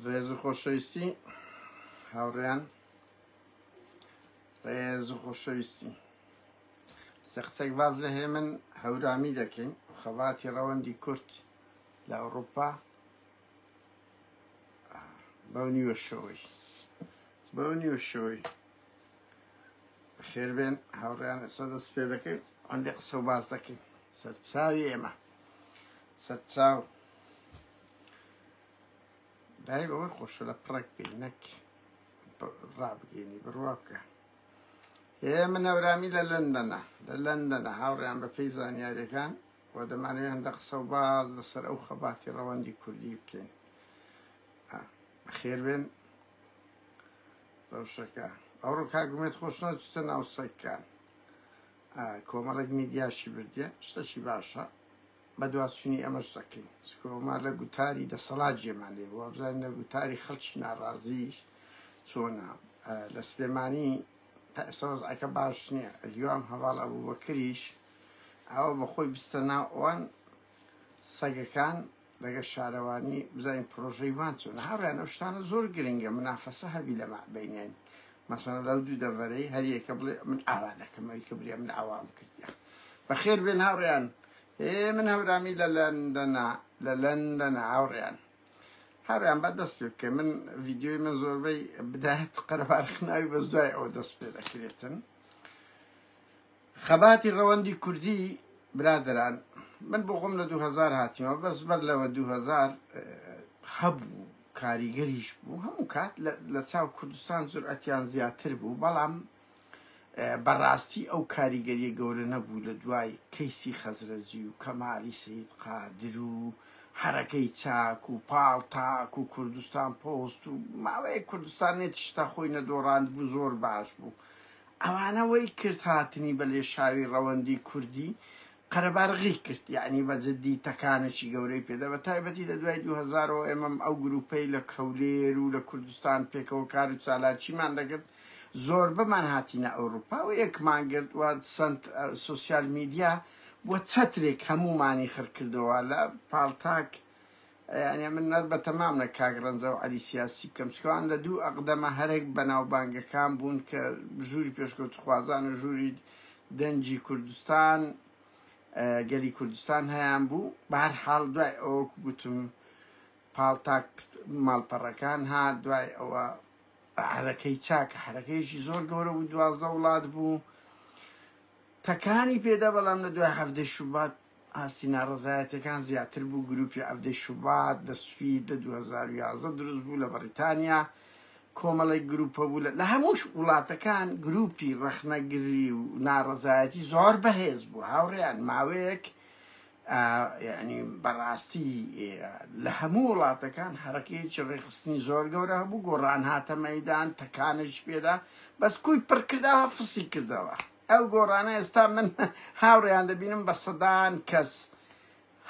ڕێز و خۆشەویستی هاوڕێیان، ڕێز و خۆشەویستی سەقسەک باز لە هەیە من هەورامی دەکەین و خەباتی ڕەوەندی کورد لە ئەوروپا بەو نیوە شەوەی خێربێن هاوڕێیان ئێستا دەست پێ دەکەین ئەندێ قسە و باز دەکەین سەرچاوی ئێمە سەرچاو دای بەوەی خۆشە لە پڕێک بێ نەک ڕابگەینی بڕوا بکە. من هەورامی لە لەندەنە هاوڕێیان بە پێی زانیاریەکان و دەمانوێت هەندە قسە و باز لەسەر ئەو خەباتی ڕەوەندی کوردی بکەین. خێربێن ڕەوشەکە ئەوڕۆ کاگومێت خۆش نەچتە ناو سەگەکان کۆمەڵێک میدیاشی بردیە شتەشی باشە بە دواتچوونی ئەمەش دەکەین کۆمار لە گوتاری دەسەڵات جێمان لێ بووە بزانین لە گوتاری خەڵکی ناڕازیش چۆنە لە سلێمانی تا ئێستا وەزعەکە باش نییە ئەلیوام هەواڵ ئەبوبەکریش ئەوە بەخۆی بستە ناو ئەوان سەگەکان لەگە شارەوانی بزانین پرۆژەی وان چۆنە هاوڕێیان ئەو شتانە زۆر گرنگە منافەسە هەبی لە مابینیان مەسەڵەن لەو دوو دەڤەرەی هەریەکە بڵێ من ئاوا دەکەم ئەوی کە بڵێ من ئاوام کردیە. بەخێر بێن هاوڕێیان، من هەورامی لە لەندەنە هاوڕێیان بە دەست پێ بکە من ڤیدیۆی من زۆربەی بدایەت قەرەبارخناوی بەس دوای ئەوە دەست پێ دەکرێتن. خەباتی ڕەوەندی کوردی برادران من بۆ خۆم لە 2000 هاتیمەوە بەس بەر لەوە 2000 هەبوو کاریگەریش بوو هەموو کات لە چاو کوردستان جورئەتیان زیاتر بوو بەڵام بەڕاستی ئەو کاریگەریە گەورە نەبوو لە دوای کەیسی خەزرەجی و کەمالی سەید قادر و حرەکەی چاک و پاڵتاک و کوردستان پۆست و ماوەیە کوردستان نێتی شتا خۆی نەدۆڕاند بوو زۆر باش بوو. ئەوانەوەی کرد هاتنی بە لێشاوی ڕەوەندی کوردی قەرەبارغی کرد یعنی بە جددی تەکانێکی گەورەی پێدا بە تایبەتی لە دوای 2000 ئێمەم ئەو گروپەی لە کەولێر و لە کوردستان پێکەوە کار و چالاکیمان دەگرت زۆر بەمان هاتیینە ئەوروپا و یەکمان گرت وە چەند سوسیال میدیا بۆ چەترێک هەمومانی خڕکردەوە لە پاڵتاک یعنی من نەر بە تەمام لە کاگڕەنجە و عەلی سیاسی بکەم چکەوان لە دوو ئەقدەمە هەرێک بەناوبانگەکان بوون کە ژووری پێشکەوتخوازان و ژووری دەنجی کوردستان گەلی کوردستان هەیان بوو بەهەرحاڵ دوای ئەوە گوتم پاڵتاک ماڵپەڕەکان هات دوای ئەوە حرەکەی چاکە حرەکەیەکی زۆر گەورە بوو 12 وڵات بوو تەکانی پێدا بەڵام لە دوای هەفتەی شوبات ئاستی ناڕەزایەتەکان زیاتر بوو گروپی هەفتەی شوبات لە سوید لە 2011 دروست بوو لە بەریتانیا کۆمەڵێک گروپە بوو لە هەموو وڵاتەکان گروپی ڕەخنەگری و ناڕەزایەتی زۆر بەهێز بوو هاوڕێیان ماوەیەک یعنی بەڕاستی لە هەموو وڵاتەکان حرەکەیەکی ڕێخستنی زۆر گەورە هەبوو گۆڕان هاتە مەیدان تەکانش پێدا بەس کوی پڕ کردەوە فسی کردەوە ئەو گۆڕانە ئێستا من هاوڕێیان دەبینم بە سەدان کەس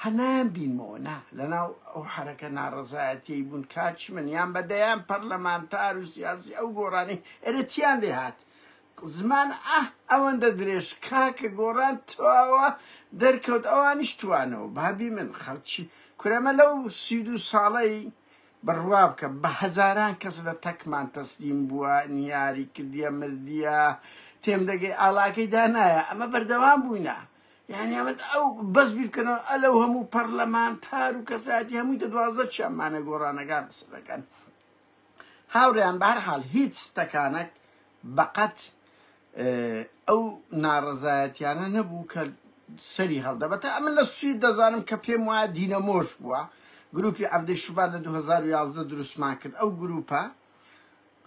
هەنایان بینمەوە نا لەناو ئەو حرەکە ناڕەزایەتی بوون کاچی من یان بەدەیان پەرلەمانتار و سیاسی ئەو گۆڕانی ئێرە چیان لێ هات زمان ئەوەندە درێژ کاکە گۆڕان تواوە دەرکەوت ئەوانیش توانەوە بابی من خەڵکی کورەمە لەو 32 ساڵەی بڕوا بکە بە هەزاران کەس لە تەکمان تەسلیم بووە نیاری کردیە مردیە تێم دەگەی ئاڵاکەی دانایە ئەمە بەردەوام بووینە یعنی ئەمەد ئەو بەس بیرکەنەوە ئەلەو هەموو پەرلەمانتار و کەساتی هەمووی 12 چیانمانە گۆڕانەکان بسەکەن هاوڕێیان بەهەرحاڵ هیچ تەکانێک بەقەت ئەو ناڕەزایەتیانە نەبوو کە سەری هەڵدەبەتە ئەمن لە سوید دەزانم کە پێم وایە دینەمۆش بووە گروپی ئەفتەی شوبات لە 2011 دروستمان کرد ئەو گروپە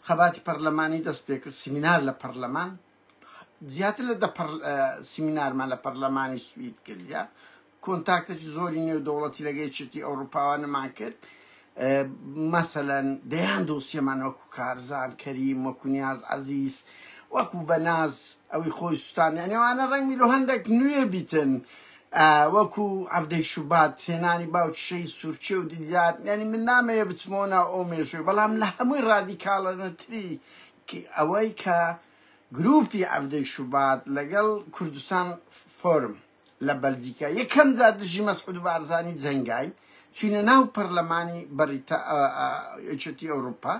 خەباتی پەرلەمانی دەست پێ کرد سیمینار لە پەرلەمان زیاتر لە سیمینارمان لە پەرلەمانی سوید کردیا کۆنتاکتێکی زۆری نێو دەوڵەتی لەگەیچێتی ئەوروپاوانەمان کرد مەسەلەن دەیان دۆسیەمان وەکو کارزان کەریم وەکو نیاز عەزیز وەکو بەناز ئەوی خۆی سوستان یانەوانە ڕەنگی لە هەندێک نوێ بیتن وەکو ئەفتەی شوبات هێنانی باوچشەی سوورچێ و دیدات یعنی من نامەیە بچمەوە ناو ئەو مێژوێ بەڵام لە هەمووی ڕادیکاڵەنەتری ئەوەی کە گروپی ئەفتەی شوبات لەگەڵ کوردستان فۆرم لە بەلجیکا یەکەم جار دژی مەسعود بارزانی جەنگای چینە ناو پەرلەمانی یەکێتی ئەوروپا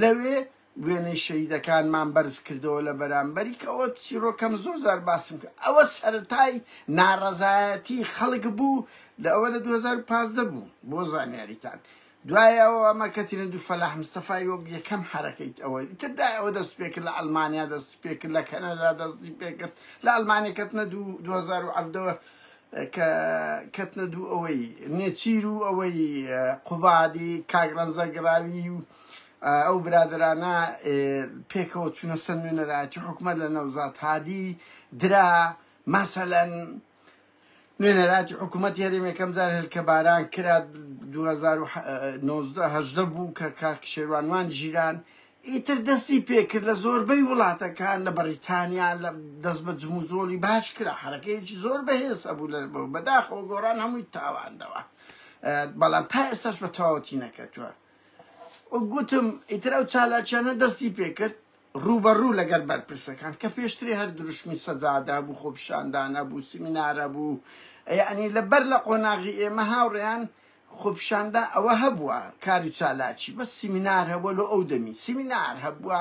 لەوێ وێنەی شەهیدەکانمان بەرز کردەوە لە بەرامبەری کە ئەوە چیرۆکەم زۆر زار باسم کرد ئەوە سەرەتای ناڕەزایەتی خەڵک بوو لە ئەوە لە 2015 بوو بۆ زانیاریتان دوایە ئەوە ئەمە کەتینە دوو فەلاح مستەفای وەک یەکەم حرەکەیت ئەوە تردا ئەوە دەست پێ کرد لە ئەڵمانیا دەست پێ کرد لە کەنەدا دەستی پێ کرد لە ئەڵمانیا کەتنە 2017 کەتنە دوو ئەوەی نێچیر و ئەوەی قوبادی کاگڕەنزەگراوی و ئەو برادرانە پێکەوە چوونە سەر نوێنەرایەتی حکومەت لە نەوزاد هادی درا مەسەلەن نوێنەرایەتی حکوومەت هەرێمەکەم جار هێلکە باران کرا 2019 بوو کە کاک شێروانوان ژیران ئیتر دەستی پێکرد لە زۆربەی وڵاتەکان لە بەریتانیا لە دەست بە جموزۆلی باش کرا حرەکەیەکی زۆر بەهێزە بوو لە بەداخەوە گۆڕان هەمووی تاواندەوە بەڵام تا ئێستاش بە تەواوەتی نەکەتووە گوتم ئیتر ئەو چالاکیانە دەستی پێکرد ڕوبەڕوو لەگەر بەرپرسەکان کە پێشتری هەر دروشمی سەجادا بوو خۆپیشاندانە بوو سیمینارە بوو یعنی لەبەر لە قۆناغی ئێمە هاوڕێیان خۆپیشاندا ئەوە هەبووە کاری چالاکی بەس سیمینار هەبووە لە ئەو دەمی سیمینار هەبووە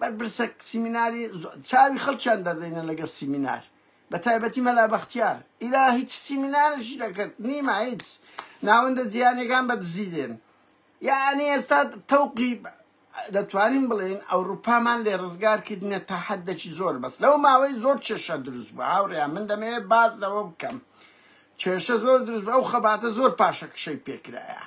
بەرپرسە سیمیناری چاوی خەڵکیان دەردێنە لەگە سیمینار بە تایبەتی مەلا بەختیار ئیلا هیچ سیمینارشی دەکرد نیمە هیچ ناوەندە جیهانیەکان بەدزی دێن یعنی ئێستا تەوقی دەتوانین بڵێن ئەوروپامان لێ ڕزگار کردنە تا حەدێکی زۆر بەس لەو ماوەی زۆر کێشە دروست بوو هاوڕێیان من دەمەوێت باز لەوە بکەم کێشە زۆر دروست بوو ئەو خەباتە زۆر پاشە کشەی پێکرایە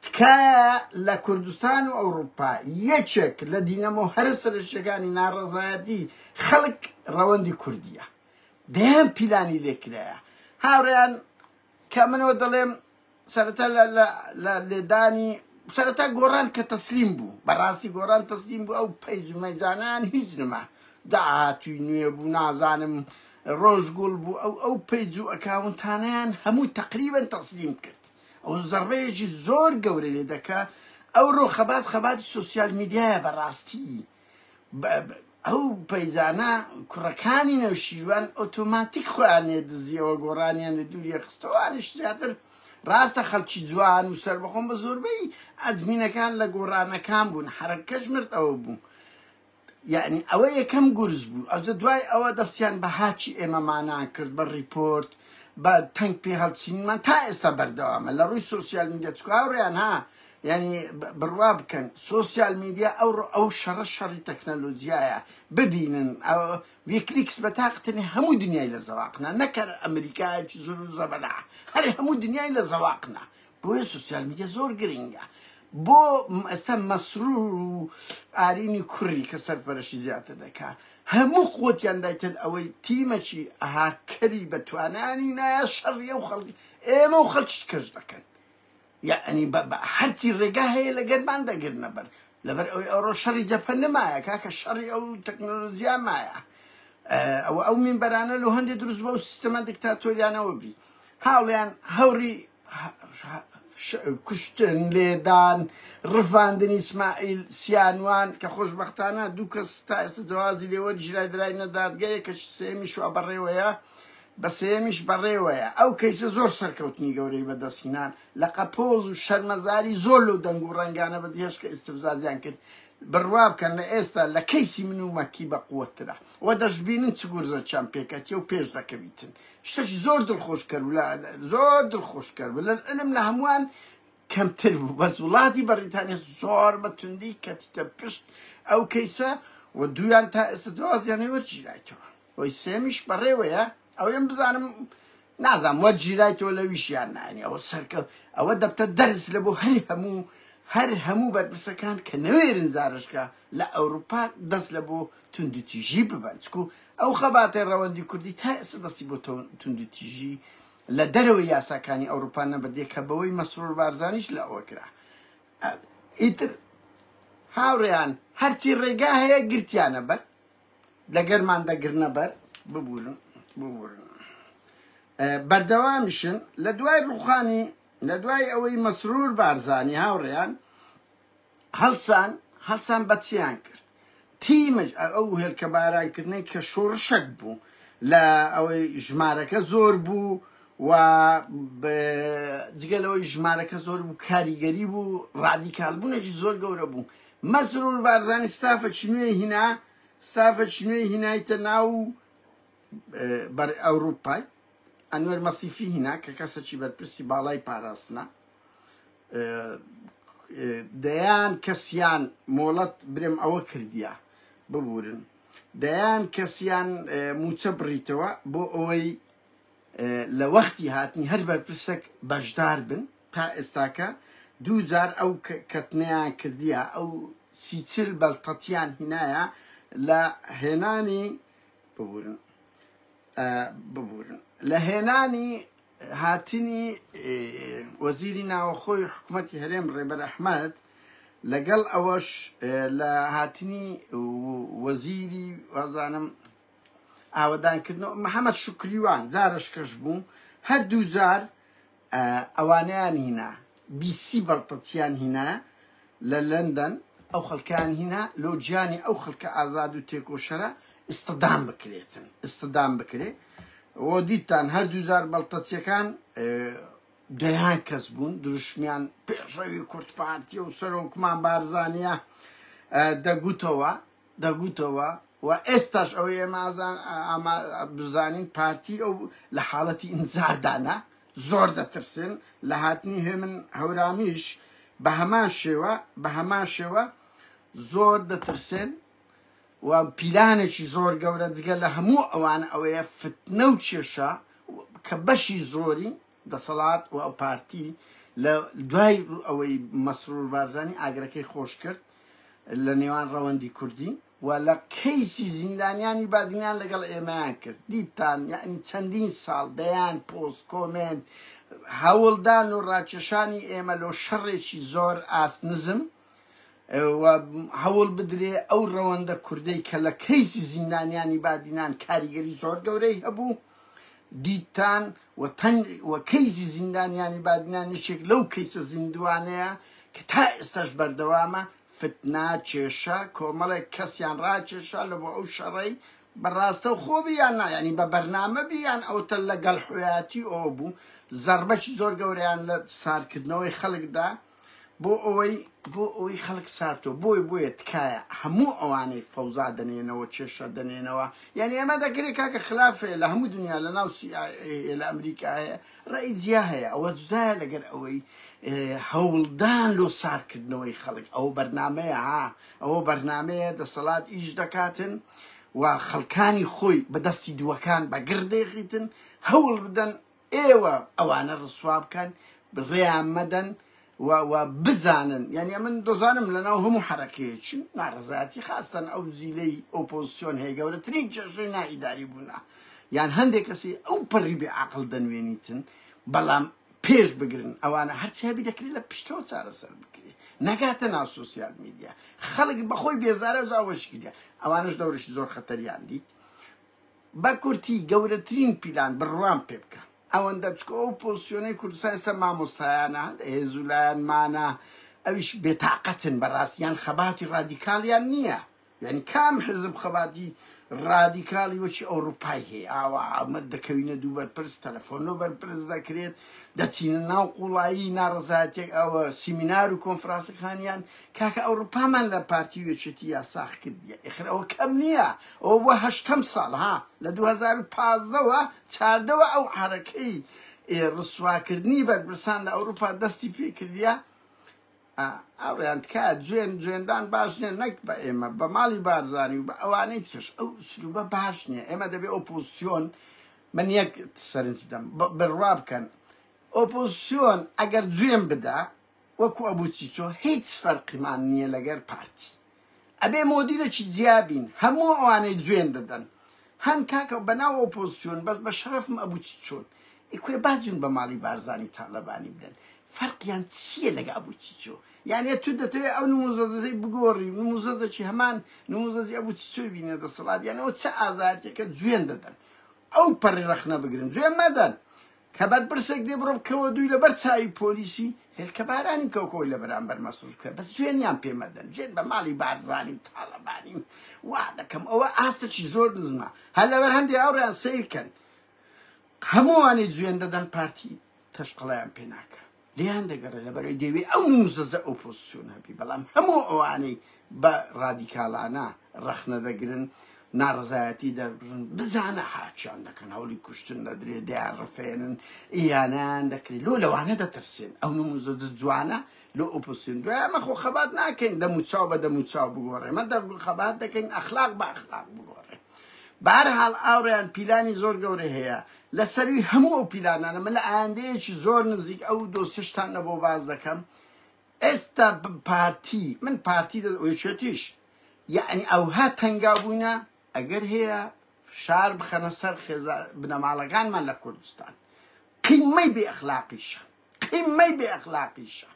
تکایە لە کوردستان و ئەوروپا یەکێک لە دینەمە و هەرە سەرشتەکانی ناڕەزایەتی خەڵک ڕەوەندی کوردیە دێم پیلانی لێکرایە هاوڕێیان کە منەوە دەڵێم سەرەتا لە لێدانی سەرەتا گۆڕان کە تەسلیم بوو بەڕاستی گۆڕان تەسلیم بوو ئەو پەیج و مەیزانیان هیچ نەما داهاتووی نوێ بوو نازانم ڕۆژگوڵ بوو ئەو پەیج و ئەکاونتانیان هەموو تەقریبەن تەسلیم کرد ئەو زەڕبەیەکی زۆر گەورە لێ دەکا ئەو ڕۆ خەباتی سوسیال میدیایە بەڕاستی ئەو پەیزانە کوڕەکانی نەوشیروان ئۆتۆماتیک خۆیانێ دزیەوە گۆڕانیان لە دووریە خستەوانش زیاتر ڕاستە خەڵکی جوان و سەربەخۆم بە زۆربەی ئەدمینەکان لە گۆڕانەکان بوون حرەکەش مرد ئەوە بوو یعنی ئەوە یەکەم گورز بوو ئەوجە دوای ئەوە دەستیان بە هاچی ئێمەمانان کرد بە ریپۆرت بە تەنگ پێ هەڵچینمان تا ئێستا بەردەوامە لە ڕووی سۆسیال میدیا چکە هاوڕێیان ها یعنی بڕوا بکەن سۆسیال میدیا ئەو شەڕی تەکنەلۆجیایە ببینن ویکلیکس بە تاقتنی هەموو دنیای لە زەواقنا نەکەر ئەمریکایەکی زۆر و زەبەلا هەر هەموو دنیای لە زەواقنا بۆیە سۆسیال میدیا زۆر گرنگە بۆ ئێستا مەسرور و ئارینی کوڕی کە سەرپەرشی زیاتر دەکا هەموو خۆتیان دایتن ئەوەی تیمەکی ئاهاکەری بە توانانی نایە شەڕیە و خەڵکی ئێمە و خەڵکیش کەش دەکەن یعنی هەرچی ڕێگا هەیە لەگەرمان دەگرنە بەر لەبەر ئەوڕۆ شەڕی جەپە نەمایە کاکە شەڕی ئەو تەکنۆلۆژیا مایە ئەو مینبەرانە لە هەندێک دروست بە و سیستەمە دیکتاتۆریانەوە بی هاوڵیان هەوری کوشتن لێدان ڕفاندنی ئیسماعیل سیانوان کە خۆشبەختانە دوو کەس تا ئێستا جوازی لێوە ژیرای درای نەدادگەیە کە سێمیش وا بەڕێوەیە بە سێمیش بەڕێوەیە ئەو کەیسە زۆر سەرکەوتنی گەورەی بەدەستهێنان لە قەپۆز و شەرمەزاری زۆر لەو دەنگ و ڕەنگانە بەدهێش کە ئیستیفزازیان کرد بڕوا بکەن لە ئێستا لە کەیسی من و مەکی بەقووەترە وە دەشبینن چ گورزەرچیان پێکەتی و پێش دەکەویتن شتێکی زۆر دڵخۆشکەر بوو زۆر دڵخۆشکەر بوو لە علم لە هەمووان کەمتر بوو بەس وڵاتی بەریتانیا زۆر بە توندی کەتیتە پشت ئەو کەیسە و دویان تا ئێستا جوازیانەی وەرگیرایەوە وەی سێمیش بەڕێوەیە ئەو ێم بزانم نازانم وەرگیرایەوە لە ویشیان نانی ئەوە سەرکە ئەوە دەبتە دەرس لە بۆ هەر هەموو بەرپرسەکان کە نەوێرن زارشکە لە ئەوروپا دەست لە بۆ توندوتیژی ببەن چکو ئەو خەباتەی ڕەوەندی کوردی تا ئێستا دەستی بۆ توندوتیژی لە دەرەوەی یاساکانی ئەوروپا نەبەردێ کە بەوەی مەسرور بارزانیش لە ئەوە کرا ئیتر هاوڕێیان هەرچی ڕێگا هەیە گرتیانە بەر لەگەرمان دەگرنە بەر ببورن بەردەوامیشن لە دوای ڕوخانی لە دوای ئەوەی مەسرور بارزانی هاوڕێیان هەڵسان بەچیان کرد تیمەش ئەو هێلکە بارانکردنەی کە شۆڕشەک بوو لە ئەوەی ژمارەکە زۆر بوو و جگەلەوەی ژمارەکە زۆر بوو کاریگەری بوو ڕادیکالبوونێکی زۆر گەورە بوو مەسرور بارزانی ستافەکی نوێ هینا ستافەکی نوێ هینایتە ناو بەر ئەوروپای ئەنوەر مەسیفی هینا کە کەسێکی بەرپرسی باڵای پاراستنە دەیان کەسیان مۆڵەت برێم ئەوە کردیە ببورن دەیان کەسیان موچە بڕیتەوە بۆ ئەوەی لە وەختی هاتنی هەر بەرپرسێک بەشدار بن تا ئێستاکە دووجار ئەو کەتنەیان کردیە ئەو سیچل بەڵتەچیان هینایە لە هێنانی ببورن لە هێنانی هاتنی وەزیری ناوەخۆی حکوومەتی هەرێم ڕێبەر ئەحمەد لەگەڵ ئەوەش لە هاتنی وەزیری وازانم ئاوەدانکردنەوە محەممەد شکریوان جارش کەش بوو هەردوو جار ئەوانیان هینا بیسی بەڵتەچیان هینا لە لەندەن ئەو خەڵکیان هینا لۆجیانی ئەو خەڵکە ئازاد و تێکۆشەرە ئستدام بکرێتن ئستدام بکرێت وە دیتان هەردوو جار بەڵتەچیەکان دەیان کەس بوون دروشمیان پێشەوی کورتپارتی و سەرۆکمان بارزانیە دەگوتەوە و ئێستاش ئەوەی ئێمە بزانین پارتی ئەو لە حاڵەتی ئینزاردانە زۆر دەترسن لە هاتنی هێمن هەورامیش بە هەمان شێوە زۆر دەترسن و پیلانێکی زۆر گەورە جگە لە هەموو ئەوانە ئەوەیە فتنە و کێشە کە بەشی زۆری دەسەڵات و ئەو پارتی لە دوای ئەوەی مەسرور بارزانی ئاگرەکەی خۆش کرد لە نێوان ڕەوەندی کوردی و لە کەیسی زیندانیانی بادینیان لەگەڵ ئێمەیان کرد دیتان یعنی چەندین ساڵ دەیان پۆست کۆمنت هەوڵدان و ڕاکێشانی ئێمە لۆ شەڕێکی زۆر ئاسنزم و هەوڵ بدرێ ئەو ڕەوەندە کوردەی کە لە کەیسی زیندانیانی بادینان کاریگەری زۆر گەورەی هەبوو دیتان و کەیسی زیندانیانی بادینان یەکێک لەو کەیسە زیندوانەیە کە تا ئێستاش بەردەوامە فتنا کێشە کۆمەڵێک کەسیان ڕاکێشە لە بۆ ئەو شەڕەی بەڕاستە و خۆ بیان نایانی بە بەرنامە بیان ئەوتە لەگەڵ حویاتی ئەو بوو زەربەی زۆر گەورەیان لە سارکردنەوەی خەڵکدا بۆ ئەوەی خەڵک سارتەوە بۆیە تکایە هەموو ئەوانەی فەوزا دەنێنەوە کێشە دەنێنەوە یعنی ئێمە دەکرێت کاکە خلافێ لە هەموو دنیا لە ناو لە ئەمریکا هەیە ڕێی جیا هەیە ئەوە جودایە لەگەر ئەوەی هەوڵدان لۆ سارکردنەوەی خەڵک ئەو بەرنمەیە ئەوە بەرنمەیە دەسەڵات ئیش دەکاتن و خەڵکانی خۆی بەدەستی دووەکان بەگردێخیتن هەوڵ بدەن ئێوە ئەوانە ڕسوا بکەن ڕێیان مەدەن و بزانن یعنی من دۆزانم لەناو هەموو حرەکەیەکی ناڕزایەتی خاستن ئەو زیلەی ئۆپۆزیسیۆن هەیە گەورەترین کێشەی نائیداری بوونە یان هەندێک کەسی ئەو پەڕی بێعەقڵ دەنوێنیتن بەڵام پێش بگرن ئەوانە هەرچیابی دەکرێت لە پشتەوە چارەسەر بکرێت نەگاتە ناو سۆسیال میدیا خەڵک بەخۆی بێزارە زاوەشکردە ئەوانش دەورشی زۆر خەتەریان دیت بە کورتی گەورەترین پیلان بڕوان پێ بکە ئەوەندە چکە ئەو پۆزیسیۆنەی کوردستان ئێستا مامۆستایانە هێزولایانمانە ئەویش بێتاقەتن بەڕاستیان خەباتی ڕادیکاڵیان نییە یعنی کام حزب خەباتی ڕادیکاڵی وەچی ئەوروپای هەیە ئاوا ئەمە دەکەوینە دوو بەرپرس تەلەفۆن و بەرپرس دەکرێت دەچینە ناو قوڵایی ناڕزایەتێک ئەوە سیمینار و کۆنفرانسەکانیان کاکە ئەوروپامان لە پارتی وێچێتی یاساخ کردیە ئێخر ئەوە کەم نییە ئەوە بۆ 8 ساڵ لە 2015ەوە چاردەوە ئەو حرەکەی ڕسواکردنی بەرپرسان لە ئەوروپا دەستی پێ کردیە ئەوڕیان تکات جوێندان باش نییە نەک بە ئێمە بە ماڵی بارزانی و بە ئەوانەی تکەش ئەو سلوبە باش نییە ئێمە دەبێت ئۆپۆزیسیۆن من یەک سەرنج بدەم بڕوا بکەن ئۆپۆزیسیۆن ئەگەر جوێن بدا وەکو ئەبوچیچۆ هیچ فەرقیمان نییە لەگەر پارتی ئەبێ مۆدیلێکی جیابین هەموو ئەوانەی جوێن دەدەن هەن کاکە بەناو ئۆپۆزیسیۆن بەس بە شەرەفم ئەبوچیچۆن ئیکورە بازیون بە ماڵی بارزانی تاالبانی بدەن فەرقیان چییە لەگە ئەبوچیچۆ یعنی تو دەتەوێت ئەو نموزەدەزەی بگۆڕی نموزەدەکی هەمان نموزەزی ئەبوچیچۆی بینێ دەسەڵات یعنی ئەو چه ئازادیەکە جوێن دەدەن ئەو پەڕی ڕەخنە بگرن جوێن مەدەن کە بەرپرسێک دێ بڕۆ بکەوە دووی لەبەر چاوی پۆلیسی هێلکە بارانی کەوکۆی لە بەرامبەر مەسروور کرد بەس جوێنیان پێ مەدەن جوێن بە ماڵی بارزانی و تاالبانی وا دەکەم ئەوە ئاستێکی زۆر نزمە هەر لەبەر هەندێک ئەوڕیان سیرکەن هەمووانی جوێن دەدەن پارتی تەشقەڵیان پێ ناکە لێیان دەگەڕێ لەبەرەوەی دەوێ ئەو نوزەزە ئۆپۆزیسیۆن هەبی بەڵام هەموو ئەوانەی بە ڕادیکاڵانە ڕەخنە دەگرن ناڕزایەتی دەربڕن بزانە حاچیان دەکەن هەوڵی کوشتن دەدرێت دەیان ڕفێنن ئیانیان دەکرێت لۆ لەوانە دەترسێن ئەو نموزەجە جوانە لۆ ئۆپۆزیسیۆن دوای ئەمە خۆ خەبات ناکەین دەموچاو بە دەموچاو بگۆڕێ مە خەبات دەکەین ئەخلاق بە ئەخلاق بگۆڕێ بەهەرحاڵ ئاوڕیان پیلانی زۆر گەورە هەیە لەسەروی هەموو ئەو پیلانانە من لە ئایندەیەکی زۆر نزیک ئەو دۆسیشتان لە بۆ باز دەکەم ئێستا پارتی من پارتی دەوێچێتیش یعنی ئەوها تەنگابووینە ئەگەر هەیە شار بخەنە سەر بنەماڵەکانمان لە کوردستان قیمەی بێ ئەخلاقیشە قیمەی بێ ئەخلاقیشە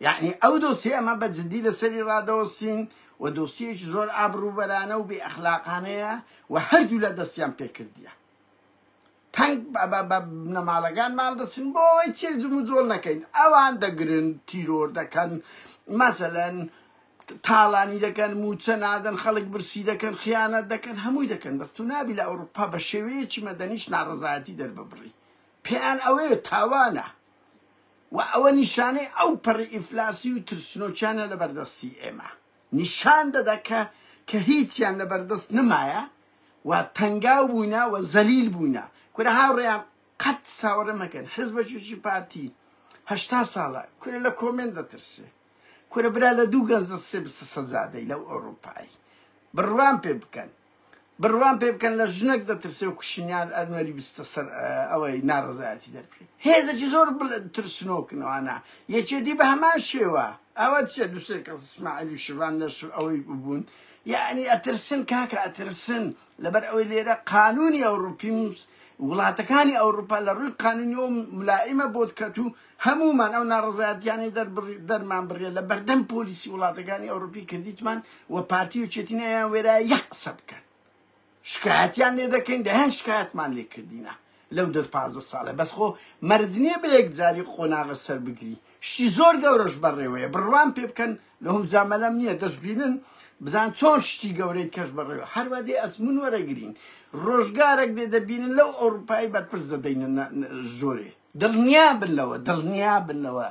یعنی ئەو دۆسی ئەمە بە جددی لەسەری ڕادەوەستین و دۆسیەکی زۆر ئابروبەرانە و بێ ئەخلاقانەیە و هەردوو لە دەستیان پێکردیە تەنگ بە بنەماڵەکان ماڵ دەچن بۆی چێ جۆڵ نەکەین ئەوان دەگرن تیرۆر دەکەن مەسەلەن تاڵانی دەکەن موچە نادەن خەڵک برسی دەکەن خیانەت دەکەن هەمووی دەکەن بەس تو نابی لە ئەوروپا بە شێوەیەکی مەدەنیش ناڕەزایەتی دەرببڕی پێیان ئەوەیە تاوانە و ئەوە نیشانەی ئەو پەڕی ئیفلاسی و ترسنۆچیانە لە بەردەستی ئێمە نیشان دەدەکە کە هیچیان لە بەردەست نمایە و تەنگاو بووینە و زەلیل بووینە کورە هاوڕێیان قەت ساوەڕە مەکەن حیزبەکێکی پارتی 80 ساڵە کورە لە کۆمێن دەترسێ کورە برا لە دوو گەنج دەسێ سەزادەی لەو ئەوروپایی بڕوان پێ بکەن بڕوان پێ بکەن لە ژنێک دەترسێ و کوشتنیان ئەنوەری بستە سەر ئەوەی ناڕەزایەتی دەربڕێ هێزێکی زۆر ترسنۆکنەوەانە یەکێتی بە هەمان شێوە ئەوە چێ دووسێ کەس ئیسماعیلی شوان لە ئەوەی ببوون یعنی ئەترسن کاکە ئەترسن لەبەر ئەوەی لێرە قانونی ئەوروپی وڵاتەکانی ئەوروپا لە ڕووی قانونیۆ ملائمە بۆت کەت و هەمومان ئەو ناڕزایەتیانی دەرمان بڕێ لە بەردەم پۆلیسی وڵاتەکانی ئەوروپی کردیتمان و پارتی و چێتینەیان وێرە یەک قسە بکەن شکایەتیان لێ دەکەین دەهێن شکایەتمان لێ کردینە لەو 15 ساڵە بەس خۆ مەرجنیە بە یەکجاری خۆناغە سەر بگری شتی زۆر گەورەش بەڕێوەیە بڕوان پێ بکەن لە هەم جامەلەم نییە دەستبینن بزان چۆن شتی گەورەی کەش بەڕێوە هەروە دێ ئەسمون وەرەگرین ڕۆژگارێک دێ دەبینن لەو ئەوروپایی بەرپرس دەدەین ژۆرێ دڵنیا بنەوە دڵنیا بنەوە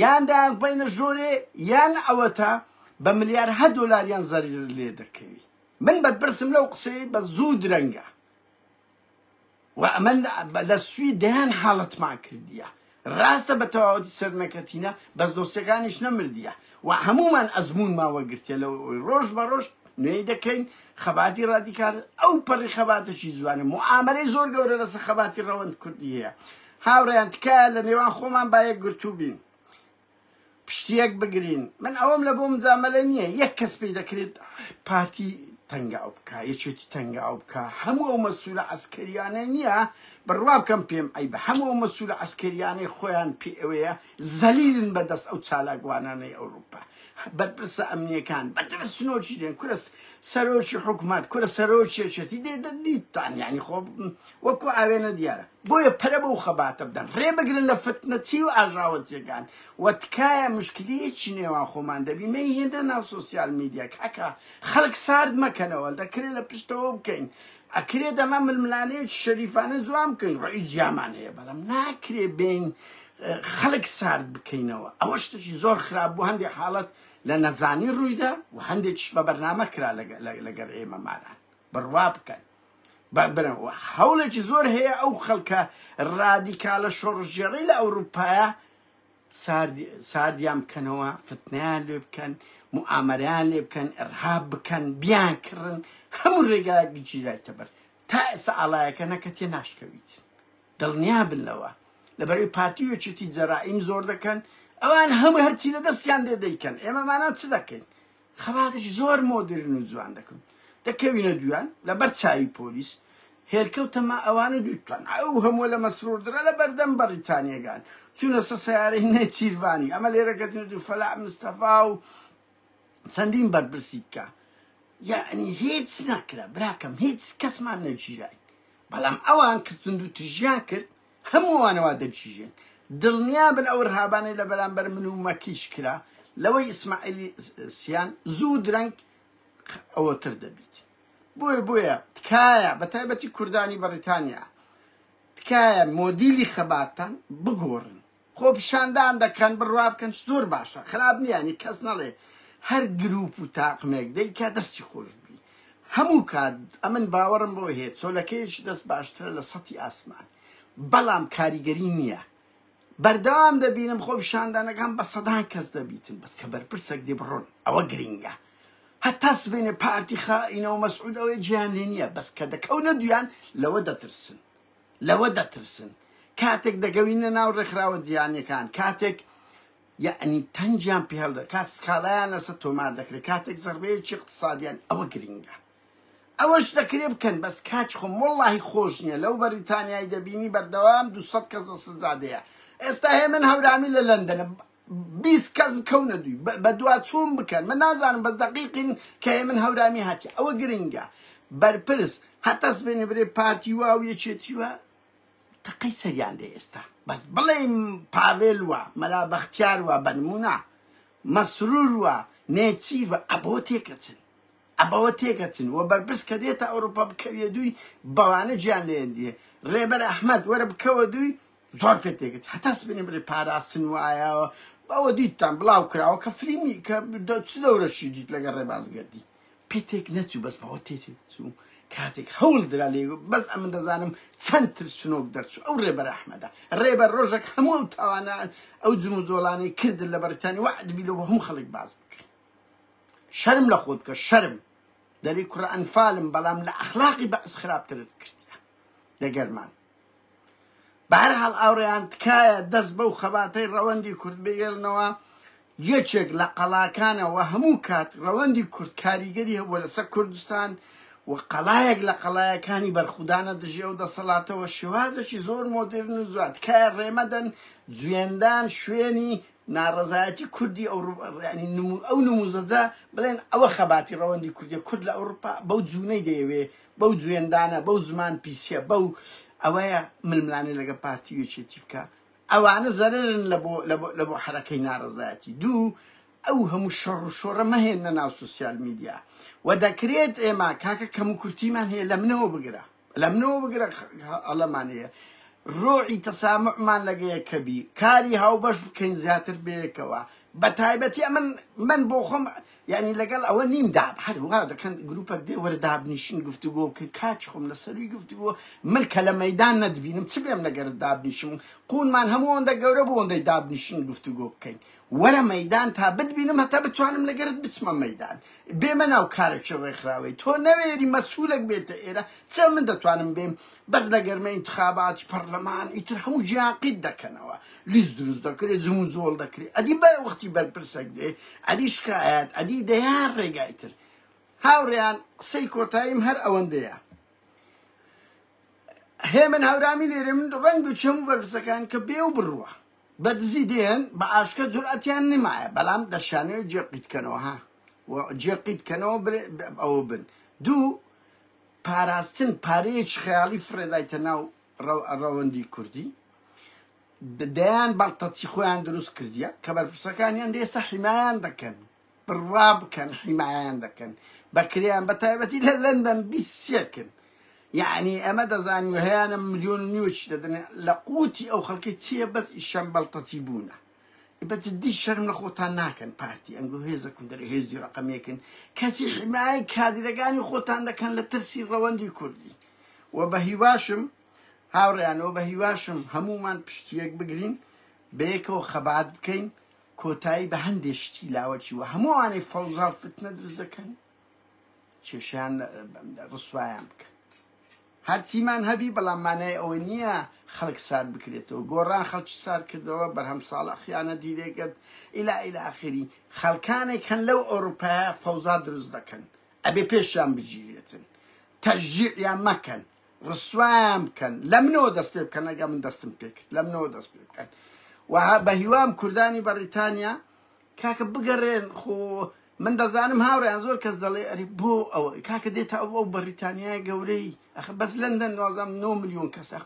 یان دایان بینە ژۆرێ یان ئەوەتە بە ملیارها دۆلاریان زەریر لێ دەکەوی من بەدپرسم لەو قسەی بە زوو درەنگە و ئەمە لە سوی دەیان حاڵەتمان کردیە ڕاستە بە تەواوەتی سەرنەکەتینە بەس دۆستەکانیش نەمردیە و هەمومان ئەزمون ماوەگرتێ لەو ڕۆژ بە ڕۆژ نوێی دەکەین خەباتی ڕادیکال ئەو پەڕی خەباتەکی جوانە موعامەرەی زۆر گەورە لەسەر خەباتی ڕەوەند کوردی هەیە هاوڕێیان تکایە لە نێوان خۆمان با یەک گرتوو بین پشتیەک بگرین من ئەوەم لە بۆ مجامەلە نییە یەک کەس پێی دەکرێت پارتی تەنگاو بکە یەکێتی تەنگاو بکە هەموو ئەو مەسوولە عەسکەریانە نییە بڕوا بکەم پێم ئەی بە هەموو ئەو مەسوولە عەسکەریانەی خۆیان پێ ئەوەیە زەلیلن بەدەست ئەو چالاکوانانەی ئەوروپا بەرپرسە ئەمنیەکان بەترسنۆکی دێن کورە سەرۆکی حکومات کورە سەرۆکیەکێتی دیتان یعنی خۆ وەکو ئاوێنە دیارە بۆیە پەرە بەو خەباتە بدەن ڕێ بگرن لە فتنەچی و ئاژاوەچیەکان و تکایە مشکلەیەکی نێوان خۆمان دەبی مەی هێندە ناو سۆسیال میدیا کاکە خەڵک سارد مەکەنەوە دەکرێت لە پشتەوە بکەین ئەکرێت ئەمە ململانەیەکی شەریفانە جوان بکەین ڕێی جیامان هەیە بەڵام ناکرێ بین خەڵک سارد بکەینەوە ئەوە شتێکی زۆر خراپ بوو هەندێک حاڵەت لە نەزانی ڕوویدا و هەندێکیش بە بەرنامە کرا لەگەر ئێمەمانان بڕوا بکەن بنەوە هەوڵێکی زۆر هەیە ئەو خەڵکە ڕادیکالە شۆڕژێڕی لە ئەوروپایە ساردیان بکەنەوە فتنیان لێ بکەن موعامەرەیان لێ بکەن ئەرهاب بکەن بیان کڕن هەموو ڕێگایەکی گیرایتە بەر تا ئێستا ئاڵایەکە نەکە تێ ناشکەویت دڵنیا بنەوە لەبەرەوەی پارتی وێچێتی جەرائیم زۆر دەکەن ئەوان هەموو هەرچی لە دەستیان لێ دەیکەن ئێمەمانە چ دەکەین خەباتێکی زۆر مۆدرن و جوان دەکەن دەکەوینە دویان لەبەر چاوی پۆلیس هێرکەوتەما ئەوانە دووتان ئەو هەموو لە مەسرۆردرا لە بەردەم بەریتانیەکان چوونە سەر سەیارەی نێچیروانی ئەمە لێرەکەتن دوو فەلاح مستەفا و چەندین بەرپرسی بکە یعنی هیچ ناکرا براکەم هیچ کەسمان نەگیراین بەڵام ئەوان کردن و تژیان کرد هەمووانەوە دەجیژێن دڵنیا بن ئەو ڕهابانەی لە بەرامبەر من و مەکیش کرا لەوەی ئیسماعیلی سیان زوو درەنگ ئەوەتر دەبیت بۆیە تکایە بە تایبەتی کوردانی بەریتانیا تکایە مۆدیلی خەباتان بگۆڕن خۆ پیشاندان دەکەن بڕوا بکەن زۆر باشە خراپ نیانی کەس نەڵێ هەر گروپ و تاقمێک دەیکا دەستی خۆش بی هەموو کات ئەمن باوەڕم بۆ هەیە چۆلەکەیەکی دەست باشترە لە سەتی ئاسمان بەڵام کاریگەری نییە بەردەوام دەبینم خۆ پیشاندانەکان بە سەدان کەس دەبیتن بەس کە بەرپرسێک دێ بڕۆن ئەوە گرینگە هەتا سبێنێ پارتی خائینەوە مەسعود ئەوەی گیان لێ نییە بەس کە دەکەونە دویان لەوە دەترسن کاتێک دەگەوینە ناو ڕێکخراوە جیهانیەکان کاتێک یعنی تەنجیان پێ هەڵدە کات سکاڵایان لەسەر تۆمار دەکرێت کاتێک زەربەیەکی اقتصادیان ئەوە گرینگە ئەوەش دەکرێ بکەن بەس کاچ خۆم وەڵڵاهی خۆش نییە لەو بەریتانیای دەبینی بەردەوام 200 کەس سزادەیە ئێستا هێمن هەورامی لە لەندەنە 20 کەس بکەونە دوی بە دواتچوون بکەن من نازانم بەس دەقیقین کە هێمن هەورامی هاتی ئەوە گرینگە بەرپرس هەتەس بێنێ برێ پارتی وا و یەکێتی وە تەقەی سەریان دێ ئێستا بەس بڵێم پاڤێل وە مەلا بەختیار وە بەنمونە مەسرور وە نێچیر وە ئەبەوە تێکەچن وە بەرپرس کە دێتە ئەوروپا بکەوێ دوی بەوانە گیان لێندیە ڕێبەر ئەحمەد وەرە بکەوە دوی زۆر پێ تێکەچ هەتاس بێنێ برێ پاراستن وایەوە بەوە دیتان بڵاو کراوە کە فلیمی کە چ دەورەشی دیت لەگەڵ ڕێبازگەردی پێ تێک نەچوو بەس بەوە تێچوو کاتێک هەوڵ درا لێ بەس ئەمن دەزانم چەند تر سنۆک دەرچوو ئەو ڕێبەر ئەحمەدە ڕێبەر ڕۆژێک هەموو ئەو تاوانان ئەو جم و زۆڵانەی کردن لە بەریتانی وعدبیلەوە بە هەموو خەڵک باز بکەین شەرم لە خۆت بکە شەرم دەری کوڕە ئەنفالم بەڵام لە ئەخلاقی بەعس خراپترت کردیە لەگەرمان بەهەرحاڵ ئاوڕێیان تکایە دەست بەو خەباتەی ڕەوەندی کورد بگێڵنەوە یەکێک لە قەڵاکانەوە هەموو کات ڕەوەندی کورد کاریگەری هەبووە لەسەر کوردستان و قەڵایەک لە قەڵایەکانی بەرخودانە دژێ و دەسەڵاتەوە شێوازێکی زۆر مۆدرن و زۆر تکایە ڕێمەدەن جوێندان شوێنی ناڕەزایەتی کوردی ئەو نموزەجە بڵێن ئەوە خەباتی ڕەوەندی کوردی کورد لە ئەوروپا بەو جوونەی دەیەوێ بەو جوێندانە بەو زمان پیسە بەو ئەوەیە ململانێ لەگە پارتی وێچێتی بکە ئەوانە زەرن لە بۆ حرەکەی ناڕەزایەتی دوو ئەو هەموو شەڕ و شۆڕە مەهێنە ناو سوسیال میدیا و دەکرێت ئێمە کاکە کەم و کورتیمان هەیە لە منەوە بگرە ئەڵەمان هەیە ڕۆعی تەسامعمان لەگە یەکەبی کاری هاوبەش بکەین زیاتر بەیەکەوە بە تایبەتی من بۆ خۆم یعنی لەگەڵ ئەوە نیم داب هەر وا دەکەن گروپەک دێ وەرە دابنیشن گفتوگۆ بکەین کاچ خۆم لەسەروی گفتوگۆ من کە لە مەیدان نەدبینم چ بێم لەگەرت دابنیشم قونمان هەموو ئەوەندە گەورە بۆ ئەوەندەی دابنیشن گفتوگۆ بکەین وەرە مەیدان تا بتبینم هەتا بتوانم لەگەرت بچمە مەیدان بێمە ناو کارێکی ڕێکخراوەی تۆ نەوێری مەسوولێک بێتە ئێرە چ من دەتوانم بێم بەس لە گەرمەی انتخاباتی پەرلەمان ئیتر هەموو جیاقیت دەکەنەوە لیست دروست دەکرێت جم و جۆڵ دەکرێت ئەدی بە وەختی بەرپرسێک دێ ئەدی شکایەت ئەدی دەیان ڕێگای تر هاوڕێیان قسەی کۆتاییم هەر ئەوەندەیە هێمن هەورامی لێرە من ڕەنگ و چەم و بەرپرسەکان کە بێ و بڕوە بەدزی دێن بە ئاشکە جورئەتیان نمایە بەڵام دەشانەوێت جێقیتکەنەوە ها جێقیتکەنەوە ئەوە بن دوو پاراستن پارەیەکی خەیاڵی فرێدایتە ناو ڕەوەندی کوردی دەیان بەڵتەچی خۆیان دروست کردیە کە بەرپرسەکانیان ئێستا حیمایان دەکەن بڕوا بکەن حیمایان دەکەن بەکریان بە تایبەتی لە لەندەن 23کن یعنی ئەمە دەزانین هەیەە 1.5 میلیۆن دەدەن لە قوتی ئەو خەڵکی چییە بەس ئیشان بەڵتەچی بوونە بەجددی شەرم لە خۆتان ناکەن پارتی ئەنگۆ هێزەکن دەرێ هێزی ڕقەمێکن کەسی حیمای کادرەکانی خۆتان دەکەن لە ترسی ڕەوەندی کوردی و بە هیواشم هاوڕێیانەوە بە هیواشم هەمومان پشتیەک بگرین بەیەکەوە خەبات بکەین کۆتایی بە هەندێک شتی لاوەچی و هەمووانەی فەوزا و فتنە دروست دەکەن کێشیان ڕسوایان بکەن هەرچیمان هەبی بەڵام مانای ئەوە نییە خەڵک سار بکرێتەوە گۆڕان خەڵکی سار کردەوە بەرهەم ساڵە خیانە دیرێکت ئیلا ئاخری خەڵکانێک هەن لەو ئەوروپایە فەوزا دروست دەکەن ئەبێ پێشیان بگیرێتن تەشجیعیان مەکەن ڕسوایان بکەن لە منەوە دەست پێ بکەن ئەگە من دەستم پێ کرد لە منەوە دەست پێ بکەن و بە هیوام کوردانی بەریتانیا کاکە بگەڕێن خۆ من دەزانم هاوڕێیان زۆر کەس دەڵێ ئەری بۆ ئەوە کاکە دێتە ئەو بەریتانیای گەورەی ئەخە بەس لەندەن 9 میلیۆن کەسە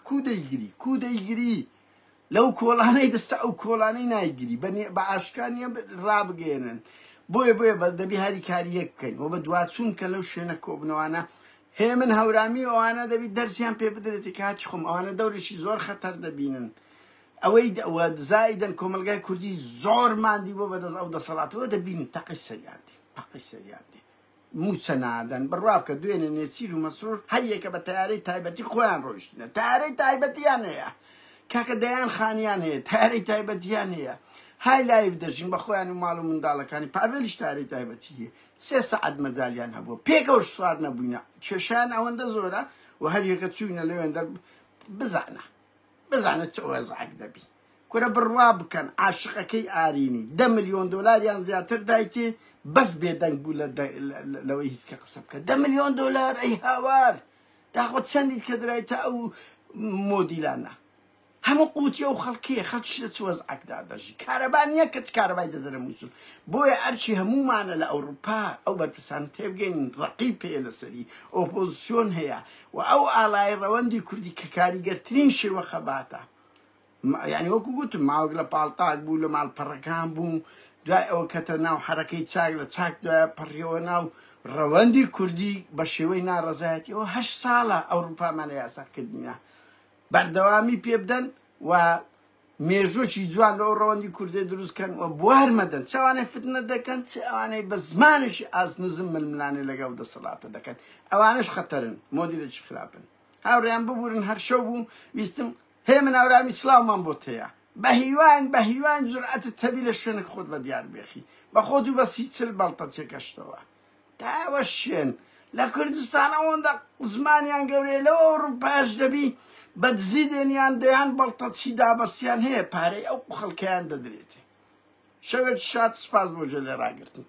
کو دەیگیری لەو کۆڵانەی دەستا ئەو کۆڵانەی نایگیری بە ئاشکانیە ڕابگەێنن بۆیە بە دەبی هەری کاری یەک بکەین و بە دواتچوون کە لەو شوێنە کۆبنەوانە هەیە من هەورامی ئەوانە دەبی دەرسیان پێ بدرێتی کاچ خۆم ئەوانە دەورێکی زۆر خەتەر دەبینن ئەوەی زایدەن کۆمەلگای کوردی زۆر ماندی بۆ بەدەست ئەو دەسەڵاتەوە دەبینی تەقی سەریاندی موسە نادەن بڕوا بکە دوێنێ نێچیر و مەسرور هەر یەکە بە تیارەی تایبەتی خۆیان ڕۆیشتنە تیارەی تایبەتیان هەیە کاکە دەیان خانیان هەیە تیارەی تایبەتیان هەیە های لایف دەژین بە خۆیان و ماڵ و منداڵەکانی پاڤێلیش تیارەی تایبەتی هەیە 3 سەعات مەجالیان هەبووە پێکەوەش سوار نەبووینە کێشیان ئەوەندە زۆرە و هەر یەکە چووینە لەوێن بزانە چ وەزعک دەبی کورە بڕوا بکەن عاشقەکەی ئارینی 10 ملیۆن دۆلاریان زیاتر دایتێ بەس بێدەنگ بوو لەوەی هیچکە قسە بکە 10 ملیۆن دۆلار ئەی هاوار داخۆ چەندیت کە درایتە ئەو مۆدیلانە هەموو قوتیە و خەڵکیە خەڵکیش لە چ وەزعکدا دەژی کارەبا نییە کە چ کارەبای دەدەرە مووسول بۆیە ئەرچی هەمومانە لە ئەوروپا ئەو بەرپرسان تێبگەین ڕەقی پێ لەسەری ئۆپۆزیسیۆن هەیە و ئەو ئاڵای ڕەوەندی کوردی کە کاریگەرترین شێوە خەباتە یعنی وەکو گوتم ماوەک لە پاڵتاک بوو لە ماڵپەڕەکان بوو دوای ئەوە کەتە ناو حرەکەی چاک لە چاک دوایە پەڕیەوە ناو ڕەوەندی کوردی بە شێوەی ناڕەزایەتیەوە 8 ساڵە ئەوروپامانە یاساکردنیە بەردەوامی پێ بدەن و مێژوەکی جوان لەو ڕەوەندی کوردی دروستکەن و بوار مەدەن چاوانەی فتنە دەکەن چ ئەوانەی بە زمانشی ئازنزم ململانێ لەگەڵ دەسەڵاتە دەکەن ئەوانش خەتەرن مۆدیلێکی خراپن هاوڕێیان ببورن هەر شەو بوو ویستم هەیە من هاورامی سڵاومان بۆت هەیە بە هیوان جورئەتت هەبی لە شوێنێک خۆت بە دیار بێخی بە خۆت و بە 30 بەڵتە چێکەشتەوە داوە شوێن لە کوردستان ئەوەندە زمانیان گەورەیە لەوە ئەوروپاش دەبی بەدزی دێنیان دەیان بەڵتە چی دابەستیان هەیە پارەی ئەو خەڵکیان دەدرێتێ شەوێت شاد سپاس بۆ ژە لێ ڕاگرتن